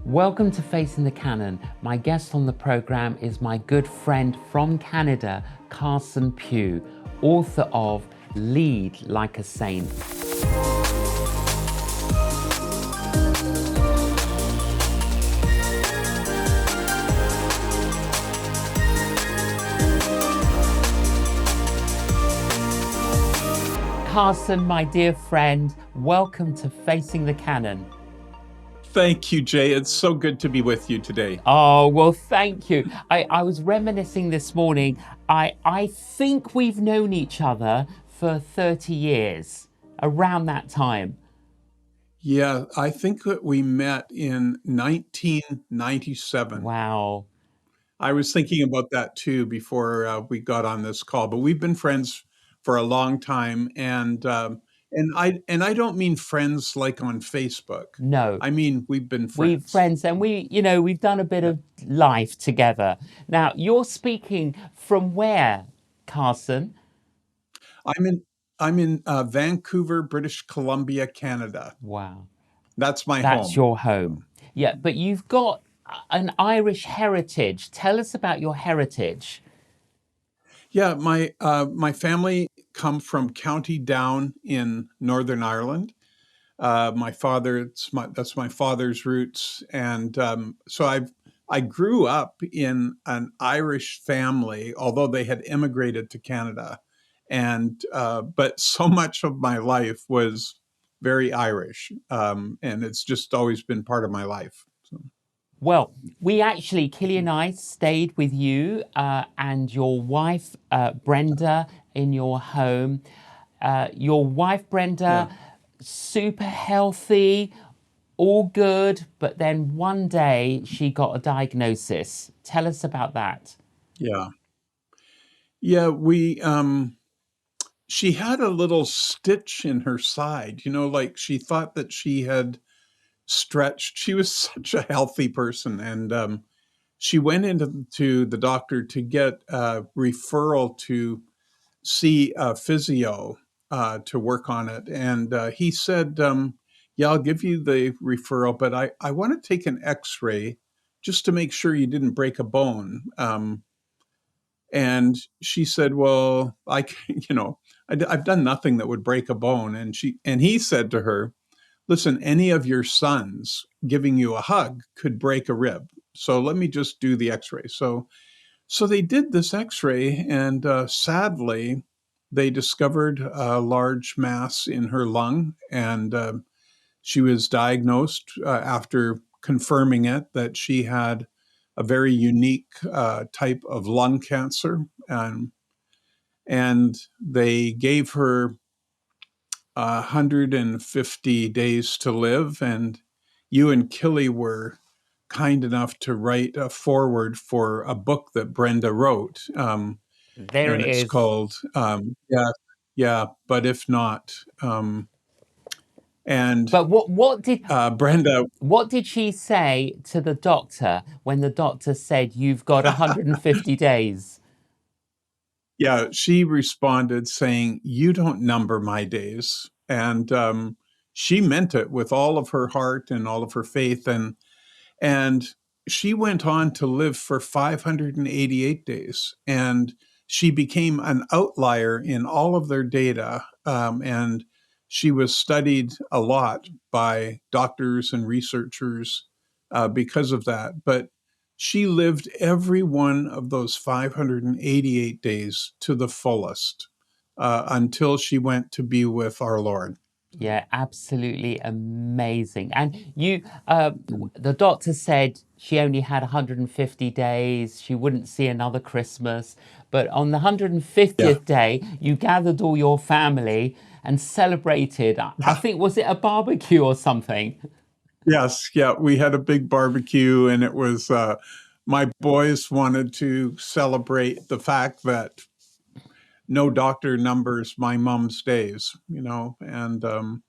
Welcome to Facing the Canon. My guest on the program is my good friend from Canada, Carson Pue, author of Lead Like a Saint. Carson, my dear friend, welcome to Facing the Canon. Thank you, Jay. It's so good to be with you today. Oh, well, thank you. I was reminiscing this morning. I think we've known each other for 30 years, around that time. Yeah, I think that we met in 1997. Wow. I was thinking about that too before we got on this call, but we've been friends for a long time, and I don't mean friends like on Facebook. No, I mean we've been we're friends. friends and we've done a bit Yeah. of life together. Now, you're speaking from where, Carson? I'm in I'm in Vancouver, British Columbia, Canada. Wow. That's my That's home. your home. Yeah, but you've got an Irish heritage. Tell us about your heritage. Yeah, my family come from County Down in Northern Ireland. My father, that's my father's roots, and so I grew up in an Irish family, although they had immigrated to Canada, and but so much of my life was very Irish, and it's just always been part of my life. So. Well, we actually, Killy and I, stayed with you and your wife, Brenda, in your home. Your wife, Yeah, Brenda, super healthy, all good, but then one day she got a diagnosis. Tell us about that. yeah, yeah. She had a little stitch in her side, like she thought that she had stretched. She was such a healthy person, and she went into to the doctor to get a referral to see a physio to work on it. And he said, "Yeah, I'll give you the referral, but I want to take an X-ray just to make sure you didn't break a bone." And she said, "Well, I've done nothing that would break a bone." And he said to her, "Listen, any of your sons giving you a hug could break a rib. So let me just do the X-ray." So they did this X-ray, and sadly, they discovered a large mass in her lung, and she was diagnosed after confirming it that she had a very unique type of lung cancer, and they gave her 150 days to live. And you and Killy were kind enough to write a foreword for a book that Brenda wrote, There and it it's is. called yeah, but if not. And But Brenda, what did she say to the doctor when the doctor said you've got 150 days? yeah, she responded saying, "You don't number my days," and she meant it with all of her heart and all of her faith, and she went on to live for 588 days, and she became an outlier in all of their data, and she was studied a lot by doctors and researchers because of that. But she lived every one of those 588 days to the fullest until she went to be with our Lord. Yeah, absolutely amazing. And the doctor said she only had 150 days. She wouldn't see another Christmas. But on the Yeah. 150th day, you gathered all your family and celebrated. I think, was it a barbecue or something? Yes, yeah, we had a big barbecue, and it was my boys wanted to celebrate the fact that no doctor numbers my mom's days, and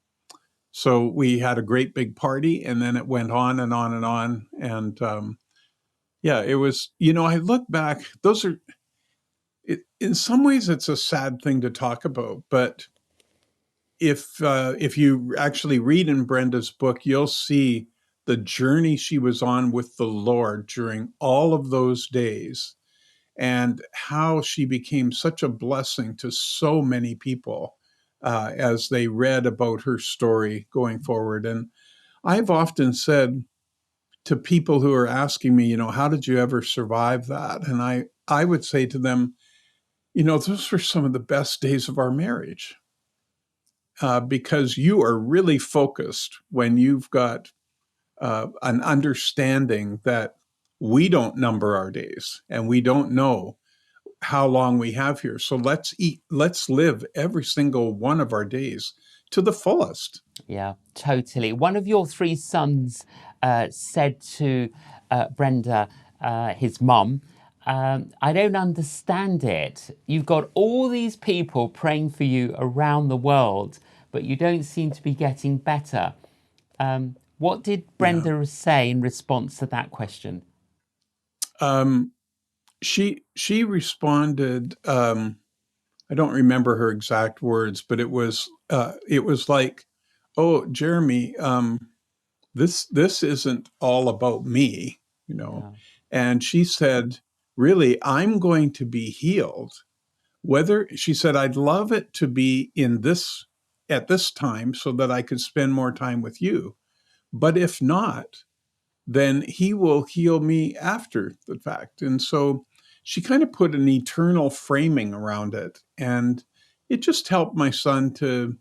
so we had a great big party, and then it went on and on and on, and yeah, it was. I look back; in some ways, it's a sad thing to talk about, but if you actually read in Brenda's book, you'll see the journey she was on with the Lord during all of those days, and how she became such a blessing to so many people as they read about her story going forward. And I've often said to people who are asking me, how did you ever survive that? And I would say to them, those were some of the best days of our marriage, because you are really focused when you've got an understanding that we don't number our days and we don't know how long we have here. So let's live every single one of our days to the fullest. Yeah, totally. One of your three sons said to Brenda, his mum, I don't understand it. You've got all these people praying for you around the world, but you don't seem to be getting better. What did Yeah. Brenda say in response to that question? Um, she responded. I don't remember her exact words, but it was like, "Oh, Jeremy, this isn't all about me, you know." Yeah. And she said, "Really, I'm going to be healed. Whether," she said, "I'd love it to be in this at this time so that I could spend more time with you. But if not, then he will heal me after the fact." And so she kind of put an eternal framing around it. And it just helped my son to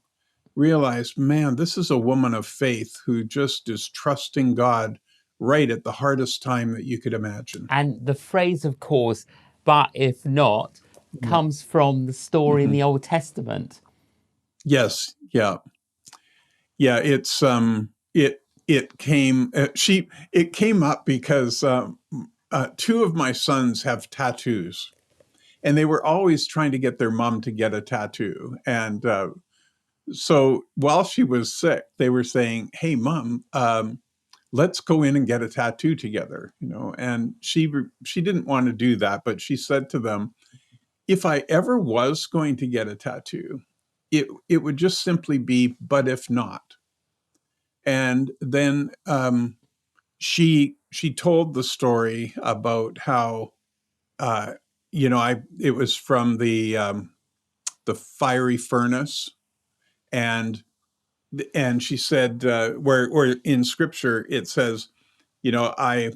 realize, man, this is a woman of faith who just is trusting God right at the hardest time that you could imagine. And the phrase, of course, but if not, Yeah. comes from the story in Mhm. the Old Testament. Yes. Yeah. Yeah. It came up because two of my sons have tattoos, and they were always trying to get their mom to get a tattoo. And so while she was sick, they were saying, "Hey, mom, let's go in and get a tattoo together." And she didn't want to do that, but she said to them, "If I ever was going to get a tattoo, it would just simply be, but if not." And then she told the story about how I it was from the fiery furnace, and she said, where in scripture it says, I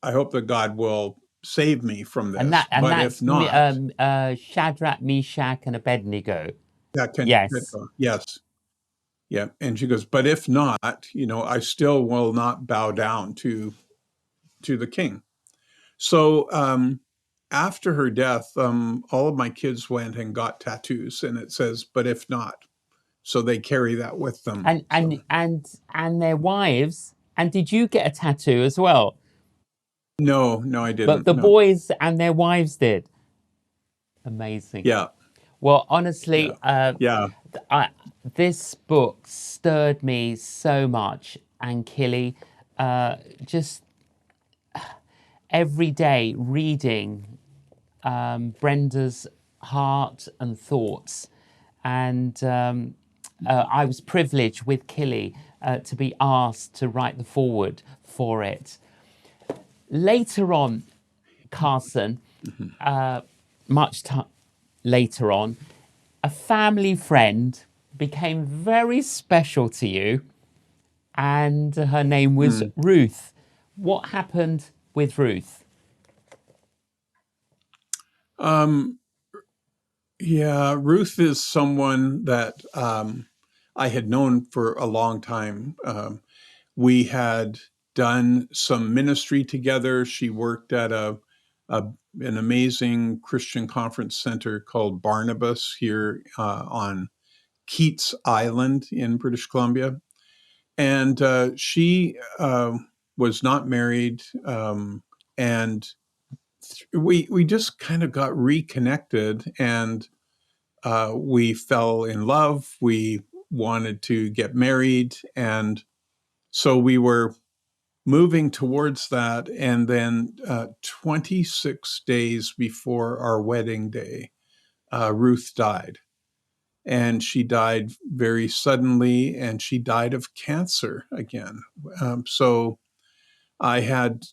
hope that God will save me from And this, that and but if that's not, Shadrach, Meshach, and Abednego. that can, Yes. yes, yeah. And she goes, but if not, I still will not bow down to the king. So after her death, all of my kids went and got tattoos, and it says, but if not. So they carry that with them. And So and and and their wives. And did you get a tattoo as well? no, no, I But didn't. the No. boys and their wives did. Amazing. Yeah, Well, honestly, yeah, yeah. I, this book stirred me so much. And Killy, just every day reading Brenda's heart and thoughts. And I was privileged with Killy to be asked to write the foreword for it. Later on, Carson, Mhm. much later on, a family friend became very special to you, and her name was Mm. Ruth. What happened with Ruth? Um, yeah, Ruth is someone that I had known for a long time. We had done some ministry together. She worked at a an amazing Christian conference center called Barnabas here on Keats Island in British Columbia, and she was not married, and we just kind of got reconnected, and we fell in love. We wanted to get married, and so we were moving towards that. And then 26 days before our wedding day, Ruth died. And she died very suddenly, and she died of cancer again. So I had,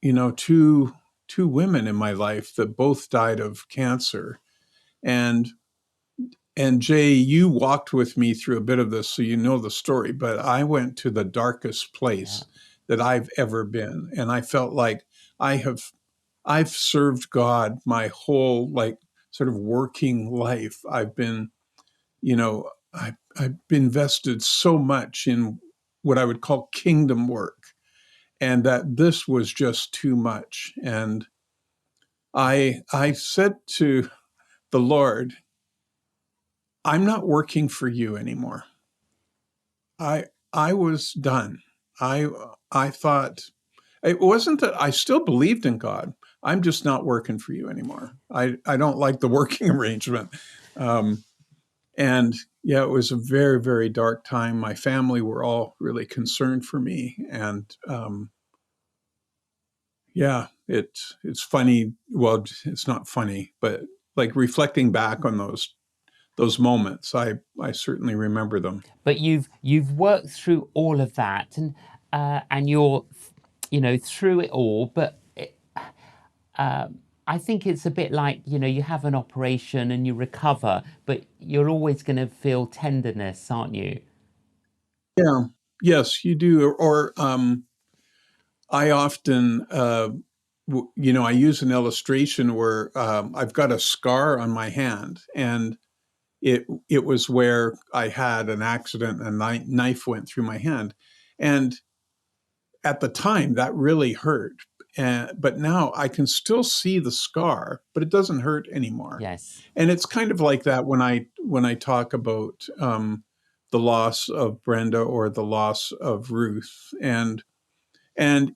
two women in my life that both died of cancer. And Jay, you walked with me through a bit of this, so you know the story, but I went to the darkest Yeah. place that I've ever been. And I felt like I have I've served God my whole like sort of working life. I've invested so much in what I would call kingdom work, and that this was just too much. And I said to the Lord, I'm not working for you anymore. I I was done. I I thought it wasn't that I still believed in God. I'm just not working for you anymore. I don't like the working arrangement. Um, and yeah, it was a very, very dark time. My family were all really concerned for me. And yeah, it's funny. Well, it's not funny, but like reflecting back on those moments, I certainly remember them. But you've worked through all of that, and you're, through it all. But I think it's a bit like, you have an operation and you recover, but you're always going to feel tenderness, aren't you? Yeah. Yes, you do. Or I often, I use an illustration where I've got a scar on my hand, and it was where I had an accident and a knife went through my hand, and at the time that really hurt. But now I can still see the scar, but it doesn't hurt anymore. Yes. And it's kind of like that when I talk about the loss of Brenda or the loss of Ruth. And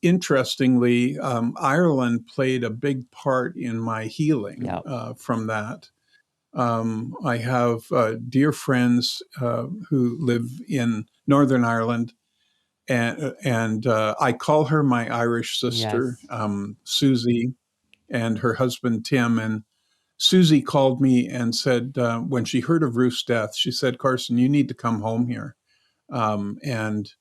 interestingly, Ireland played a big part in my healing Yeah. from that. I have dear friends who live in Northern Ireland, and I call her my Irish sister, Yes. Susie, and her husband Tim. And Susie called me and said, when she heard of Ruth's death, she said, "Carson, you need to come home here." And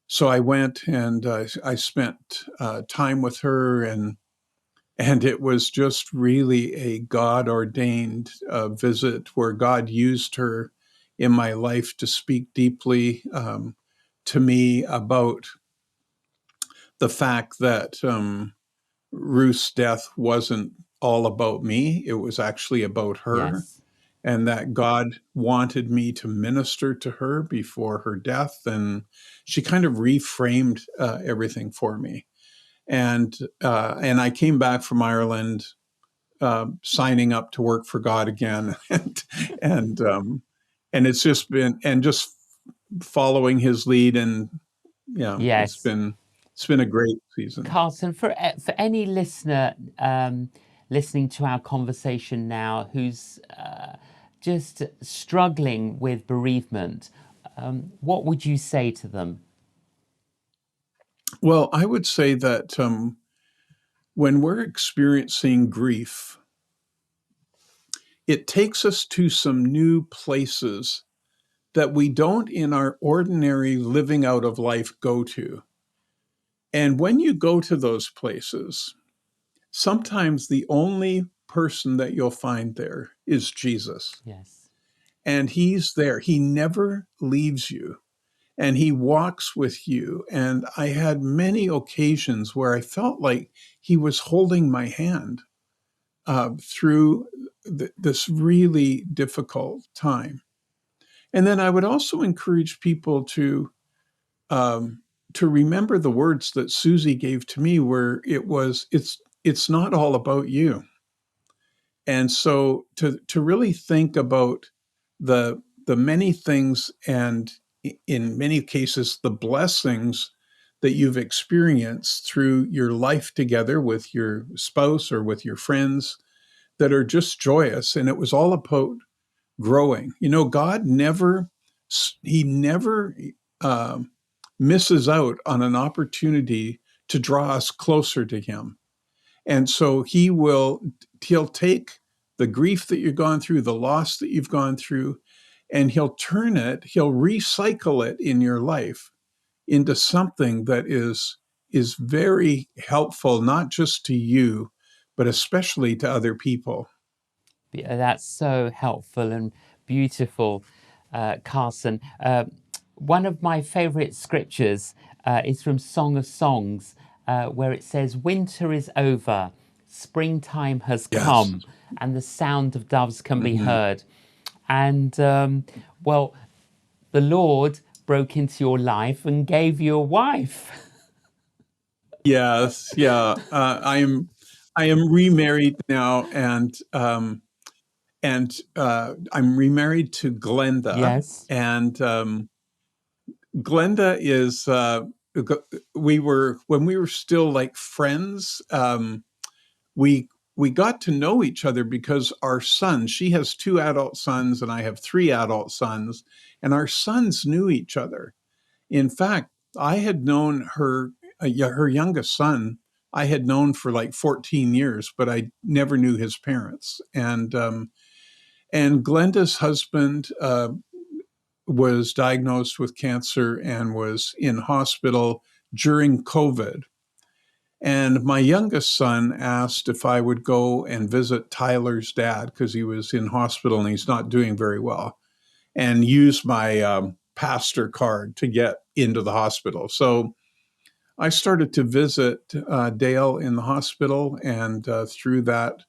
so I went, and I spent time with her, and it was just really a God ordained visit where God used her in my life to speak deeply to me about the fact that Ruth's death wasn't all about me, it was actually about her, Yes. and that God wanted me to minister to her before her death. And she kind of reframed everything for me. And I came back from Ireland, signing up to work for God again, and and it's just been and just following His lead, and yeah, Yes. it's been a great season. Carson, for any listener listening to our conversation now who's just struggling with bereavement, what would you say to them? Well, I would say that when we're experiencing grief, it takes us to some new places that we don't in our ordinary living out of life go to. And when you go to those places, sometimes the only person that you'll find there is Jesus. Yes. And He's there. He never leaves you, and He walks with you. And I had many occasions where I felt like He was holding my hand through this really difficult time. And then I would also encourage people um, to remember the words that Susie gave to me, where it's not all about you. And so to really think about the many things, and in many cases the blessings that you've experienced through your life together with your spouse or with your friends, that are just joyous. And it was all about growing. God never um, misses out on an opportunity to draw us closer to Him. And so he'll take the grief that you've gone through, the loss that you've gone through, and he'll recycle it in your life into something that is is very helpful, not just to you, but especially to other people. That's so helpful and beautiful, Carson. One of my favorite scriptures is from Song of Songs, where it says, "Winter is over, springtime has Yes. come, and the sound of doves can be Hmm. heard." And well, the Lord broke into your life and gave you a wife. Yes. Yeah. I am remarried now, and I'm remarried to Glenda, Yes. and Glenda is we were when we were still like friends. We we got to know each other because our sons. She has two adult sons, and I have three adult sons, and our sons knew each other. In fact, I had known her, her youngest son. I had known for like 14 years, but I never knew his parents. And Glenda's husband was diagnosed with cancer and was in hospital during COVID. And my youngest son asked if I would go and visit Tyler's dad because he was in hospital and he's not doing very well, and use my pastor card to get into the hospital. So I started to visit Dale in the hospital, and through that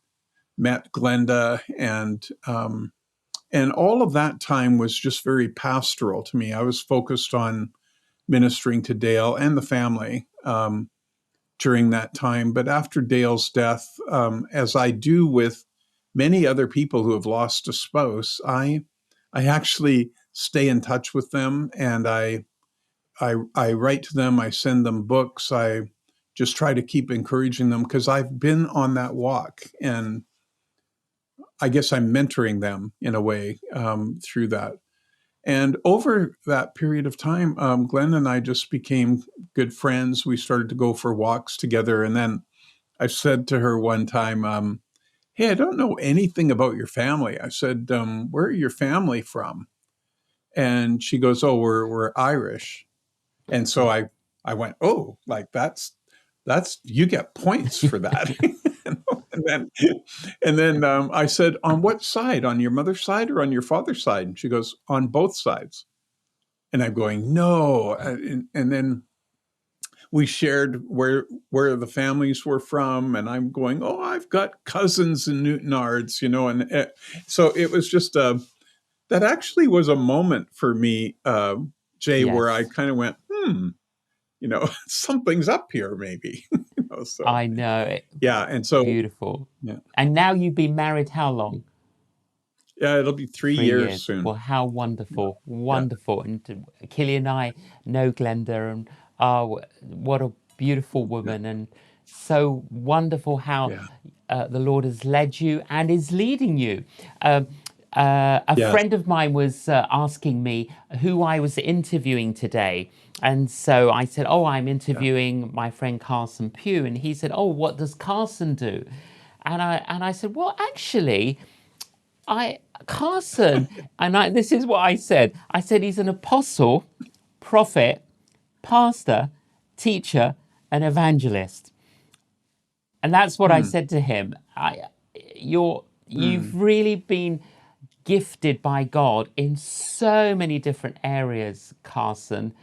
met Glenda, and all of that time was just very pastoral to me. I was focused on ministering to Dale and the family during that time. But after Dale's death, as I do with many other people who have lost a spouse, I actually stay in touch with them, and I write to them. I send them books. I just try to keep encouraging them because I've been on that walk, and I guess I'm mentoring them in a way through that. And over that period of time, Glenn and I just became good friends. We started to go for walks together. And then I said to her one time, "Hey, I don't know anything about your family." I said, "Where are your family from?" And she goes, "Oh, we're Irish." And so I went, "Oh, like that's you get points for that." and then I said, "On what side? On your mother's side or on your father's side?" And she goes, "On both sides." And I'm going, "No." And then we shared where the families were from, and I'm going, "Oh, I've got cousins in Newtonards, you know." And so it was just that actually was a moment for me, Jay, where I Yes. kind of went, something's up here, maybe. So I know it. yeah, and so Beautiful. yeah, And now you've been married how long? yeah, it'll be 3 years 3 years. soon. Well, how wonderful, Yeah, wonderful. And Killy and I know Glenda, and oh, what a beautiful yeah, woman, and so wonderful how yeah, the Lord has led you and is leading you. Um, a yes, friend of mine was asking me who I was interviewing today. And so I said, "Oh, I'm yeah, interviewing my friend Carson Pue." And he said, "Oh, what does Carson do?" And I said, "Well, actually, I Carson," and this is what I said. I said he's an apostle, prophet, pastor, teacher, and evangelist. And that's what I mm, said to him. You've mm, really been gifted by God in so many different areas, Carson.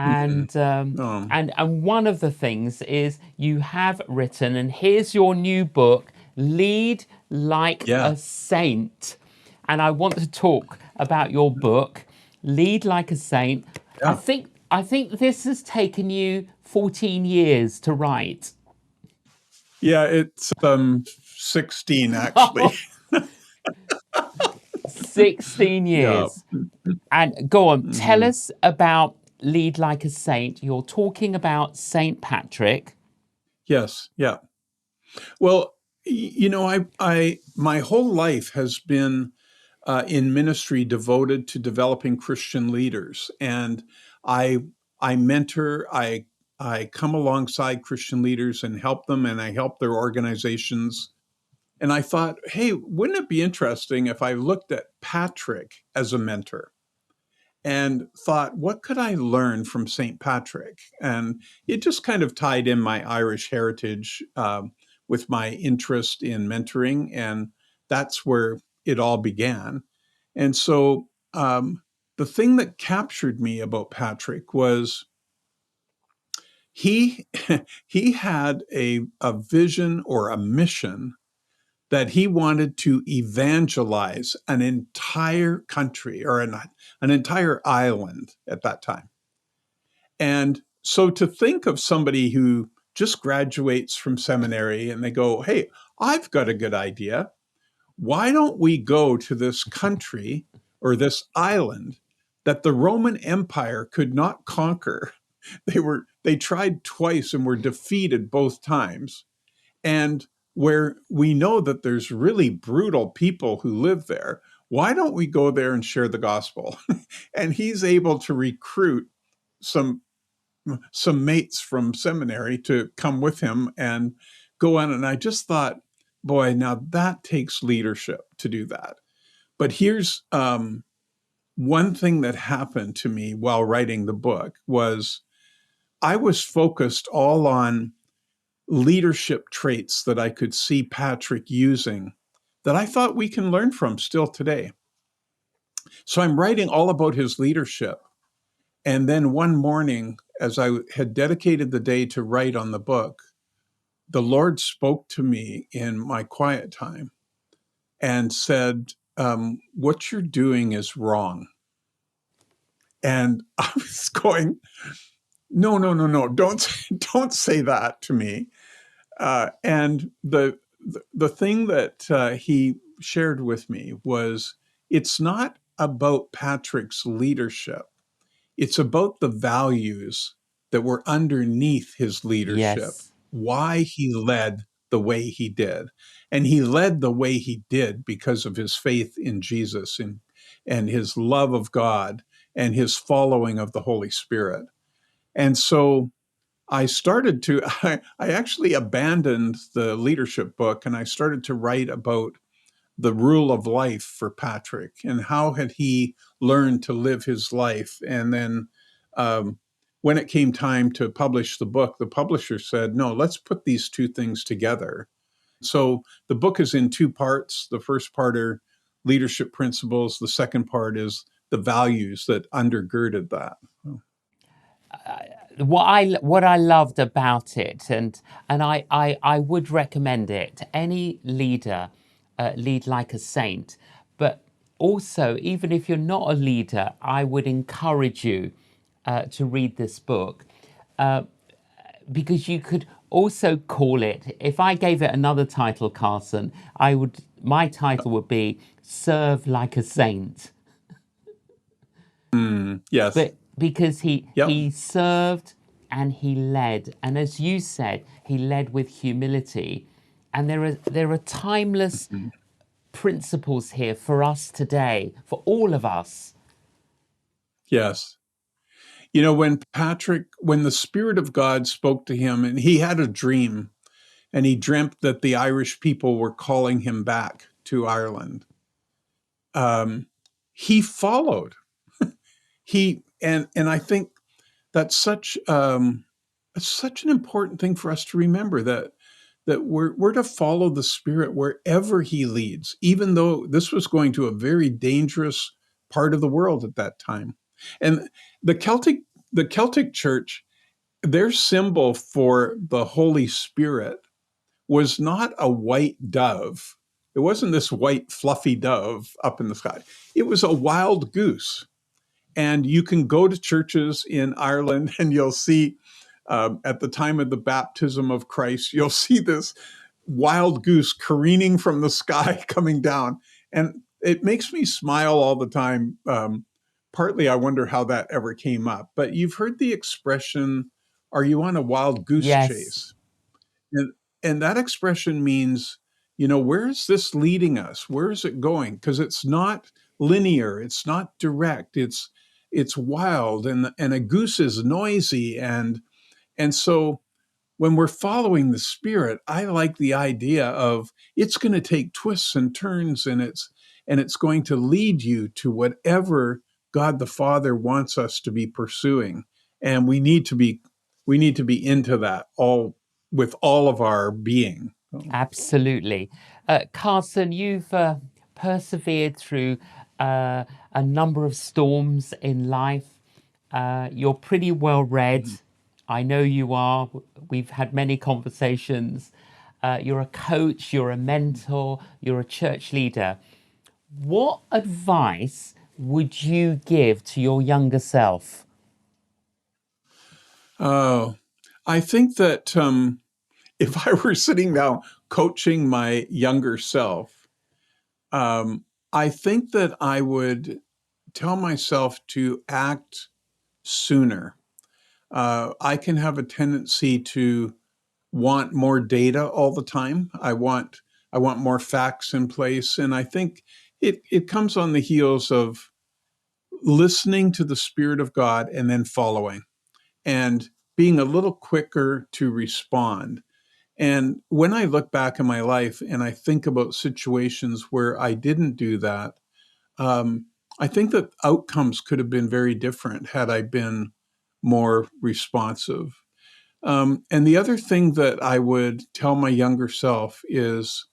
mm, And um, and one of the things is you have written, and here's your new book, Lead Like yeah, a Saint. And I want to talk about your book, Lead Like a Saint. I yeah, think I think this has taken you 14 years to write. yeah. It's 16 actually. 16 Yeah. years. And go on, tell Hmm. us about Lead Like a Saint. You're talking about Saint Patrick. Yes. Yeah. Well, I my whole life has been in ministry devoted to developing Christian leaders, and I I mentor, I come alongside Christian leaders and help them, and I help their organizations. And I thought, hey, wouldn't it be interesting if I looked at Patrick as a mentor? and thought, what could I learn from St. Patrick? And it just kind of tied in my Irish heritage with my interest in mentoring. And that's where it all began. And so the thing that captured me about Patrick was he he had a vision or a mission that he wanted to evangelize an entire country or an entire island at that time. And so to think of somebody who just graduates from seminary and they go, hey, I've got a good idea. Why don't we go to this country or this island that the Roman Empire could not conquer? They tried twice and were defeated both times. And where we know that there's really brutal people who live there, why don't we go there and share the gospel? And he's able to recruit some mates from seminary to come with him and go on. And I just thought, boy, now that takes leadership to do that. But here's one thing that happened to me while writing the book was I was focused all on leadership traits that I could see Patrick using that I thought we can learn from still today. So I'm writing all about his leadership. And then one morning, as I had dedicated the day to write on the book, the Lord spoke to me in my quiet time and said, what you're doing is wrong. And I was going, no, don't say that to me. And the thing that he shared with me was, it's not about Patrick's leadership. It's about the values that were underneath his leadership, Yes. why he led the way he did. And he led the way he did because of his faith in Jesus and his love of God and his following of the Holy Spirit. And so I started to, I actually abandoned the leadership book and I started to write about the rule of life for Patrick and how had he learned to live his life. And then when it came time to publish the book, the publisher said, no, let's put these two things together. So the book is in two parts. The first part are leadership principles. The second part is the values that undergirded that. What I loved about it, and I would recommend it to any leader, lead like a saint. But also, even if you're not a leader, I would encourage you to read this book, because you could also call it. If I gave it another title, Carson, my title would be "Serve Like a Saint." Yes. But because Yep. he served and he led, and as you said, he led with humility, and there are timeless Mhm. principles here for us today, for all of us. Yes. You know, when the Spirit of God spoke to him, and he had a dream, and he dreamt that the Irish people were calling him back to Ireland. Um, he followed. And I think that's such an important thing for us to remember that we're to follow the Spirit wherever He leads, even though this was going to a very dangerous part of the world at that time. And the Celtic the Celtic Church, their symbol for the Holy Spirit was not a white dove. It wasn't this white fluffy dove up in the sky. It was a wild goose. And you can go to churches in Ireland and you'll see at the time of the baptism of Christ, you'll see this wild goose careening from the sky coming down. And it makes me smile all the time. Partly, I wonder how that ever came up. But you've heard the expression, are you on a wild goose Yes, chase? And, and that expression means, where is this leading us? Where is it going? Because it's not linear, it's not direct, it's wild, and a goose is noisy, and so when we're following the Spirit, I like the idea of it's going to take twists and turns, and it's going to lead you to whatever God the Father wants us to be pursuing, and we need to be into that all with all of our being. Absolutely. Carson, you've persevered through a number of storms in life. You're pretty well read. I know you are. We've had many conversations. You're a coach, you're a mentor, you're a church leader. What advice would you give to your younger self? Oh, I think that if I were sitting down coaching my younger self, I think that I would tell myself to act sooner. I can have a tendency to want more data all the time. I want more facts in place, and I think it comes on the heels of listening to the Spirit of God and then following, and being a little quicker to respond. And when I look back in my life and I think about situations where I didn't do that, um, I think that outcomes could have been very different had I been more responsive. And the other thing that I would tell my younger self is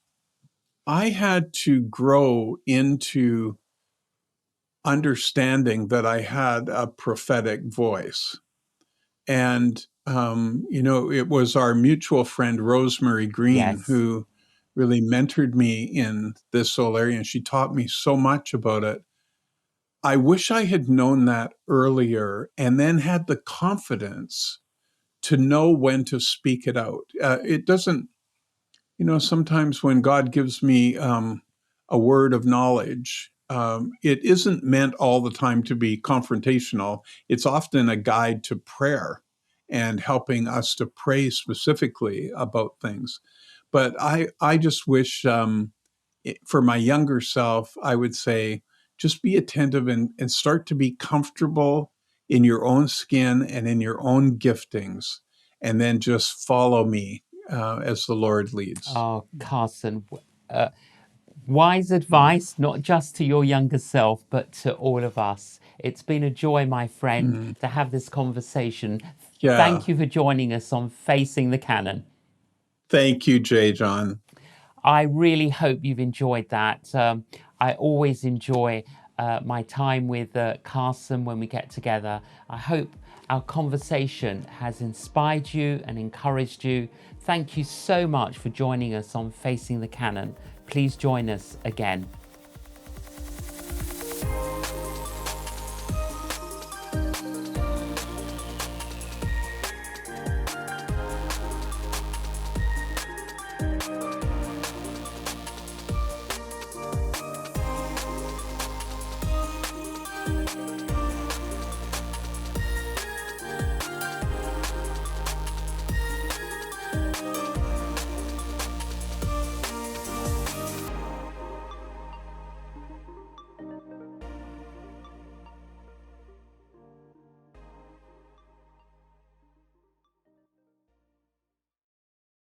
I had to grow into understanding that I had a prophetic voice. And, it was our mutual friend, Rosemary Green, Yes. who really mentored me in this whole area. And she taught me so much about it. I wish I had known that earlier and then had the confidence to know when to speak it out. It doesn't, sometimes when God gives me a word of knowledge, it isn't meant all the time to be confrontational. It's often a guide to prayer and helping us to pray specifically about things. But I just wish for my younger self, I would say just be attentive and start to be comfortable in your own skin and in your own giftings, and then just follow me as the Lord leads. Oh, Carson, uh, wise advice, not just to your younger self, but to all of us. It's been a joy, my friend, Mm. to have this conversation. Yeah. Thank you for joining us on Facing the Canon. Thank you, J.John. I really hope you've enjoyed that. I always enjoy my time with Carson when we get together. I hope our conversation has inspired you and encouraged you. Thank you so much for joining us on Facing the Canon. Please join us again.